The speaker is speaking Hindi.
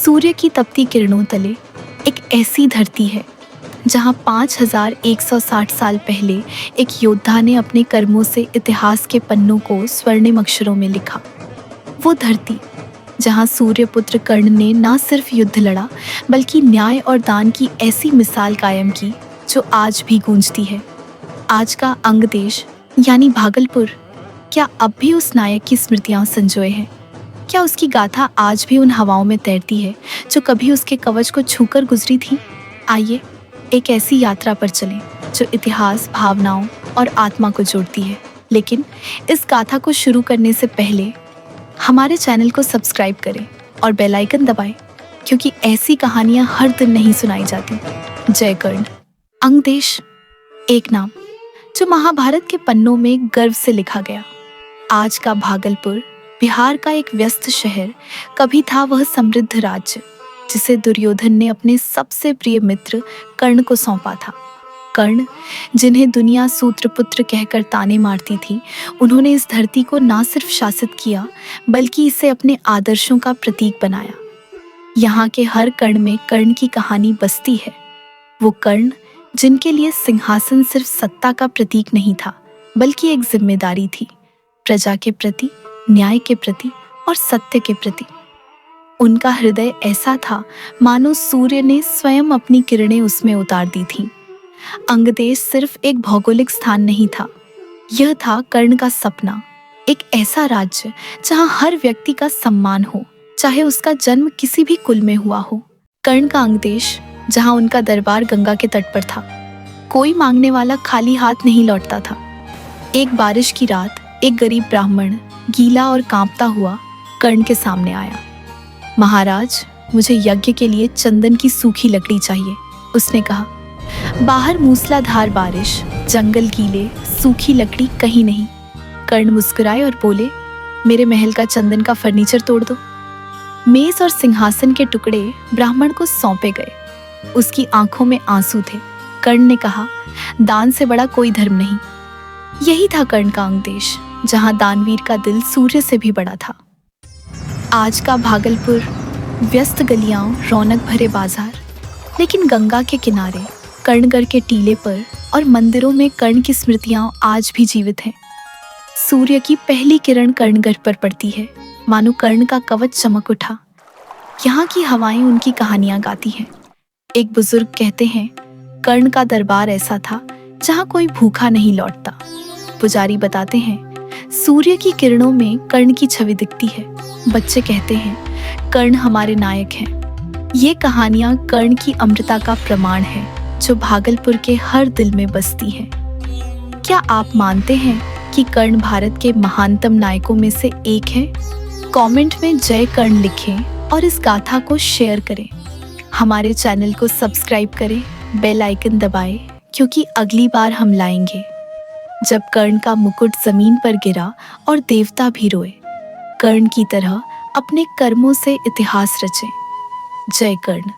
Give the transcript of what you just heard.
सूर्य की तपती किरणों तले एक ऐसी धरती है जहां 5160 साल पहले एक योद्धा ने अपने कर्मों से इतिहास के पन्नों को स्वर्णिम अक्षरों में लिखा। वो धरती जहां सूर्यपुत्र कर्ण ने न सिर्फ युद्ध लड़ा बल्कि न्याय और दान की ऐसी मिसाल कायम की जो आज भी गूंजती है। आज का अंग देश यानी भागलपुर क्या अब भी उस नायक की स्मृतियां संजोए है? क्या उसकी गाथा आज भी उन हवाओं में तैरती है जो कभी उसके कवच को छूकर गुजरी थी? आइए एक ऐसी यात्रा पर चलें जो इतिहास, भावनाओं और आत्मा को जोड़ती है। लेकिन इस गाथा को शुरू करने से पहले हमारे चैनल को सब्सक्राइब करें और बेल आइकन दबाएं, क्योंकि ऐसी कहानियां हर दिन नहीं सुनाई जाती। जय कर्ण। अंग देश, एक नाम जो महाभारत के पन्नों में गर्व से लिखा गया। आज का भागलपुर बिहार का एक व्यस्त शहर कभी था वह समृद्ध राज्य जिसे दुर्योधन ने अपने सबसे प्रिय मित्र कर्ण को सौंपा था। कर्ण, जिन्हें दुनिया सूत्रपुत्र कहकर ताने मारती थी, उन्होंने इस धरती को न सिर्फ शासित किया बल्कि इसे अपने आदर्शों का प्रतीक बनाया। यहाँ के हर कण में कर्ण की कहानी बसती है। वो कर्ण जिनके लिए सिंहासन सिर्फ सत्ता का प्रतीक नहीं था बल्कि एक जिम्मेदारी थी, प्रजा के प्रति, न्याय के प्रति और सत्य के प्रति। उनका हृदय ऐसा था मानो सूर्य ने स्वयं अपनी किरणें उसमें उतार दी थीं। अंगदेश सिर्फ एक भौगोलिक स्थान नहीं था, यह था कर्ण का सपना। एक ऐसा राज्य जहां हर व्यक्ति का सम्मान हो, चाहे उसका जन्म किसी भी कुल में हुआ हो। कर्ण का अंगदेश जहां उनका दरबार गंगा के तट पर था। कोई मांगने वाला खाली हाथ नहीं लौटता था। एक बारिश की रात एक गरीब ब्राह्मण गीला और कांपता हुआ कर्ण के सामने आया। महाराज, मुझे यज्ञ के लिए चंदन की सूखी लकड़ी चाहिए, उसने कहा। बाहर मूसलाधार बारिश, जंगल गीले, सूखी लकड़ी कहीं नहीं। कर्ण मुस्कुराए और बोले, मेरे महल का चंदन का फर्नीचर तोड़ दो। मेज और सिंहासन के टुकड़े ब्राह्मण को सौंपे गए। उसकी आंखों में आंसू थे। कर्ण ने कहा, दान से बड़ा कोई धर्म नहीं। यही था कर्ण का अंगदेश, जहां दानवीर का दिल सूर्य से भी बड़ा था। आज का भागलपुर, व्यस्त गलियां, रौनक भरे बाजार, लेकिन गंगा के किनारे, कर्णगढ़ के टीले पर और मंदिरों में कर्ण की स्मृतियां आज भी जीवित हैं। सूर्य की पहली किरण कर्णगढ़ पर पड़ती है, मानो कर्ण का कवच चमक उठा। यहाँ की हवाएं उनकी कहानियां गाती हैं। एक बुजुर्ग कहते हैं, कर्ण का दरबार ऐसा था जहाँ कोई भूखा नहीं लौटता। पुजारी बताते हैं, सूर्य की किरणों में कर्ण की छवि दिखती है। बच्चे कहते हैं, कर्ण हमारे नायक हैं। ये कहानियां कर्ण की अमृता का प्रमाण है जो भागलपुर के हर दिल में बसती है। क्या आप मानते हैं कि कर्ण भारत के महानतम नायकों में से एक है? कमेंट में जय कर्ण लिखें और इस गाथा को शेयर करें। हमारे चैनल को सब्सक्राइब करें, बेल आइकन दबाएं, क्योंकि अगली बार हम लाएंगे जब कर्ण का मुकुट जमीन पर गिरा और देवता भी रोए। कर्ण की तरह अपने कर्मों से इतिहास रचें। जय कर्ण।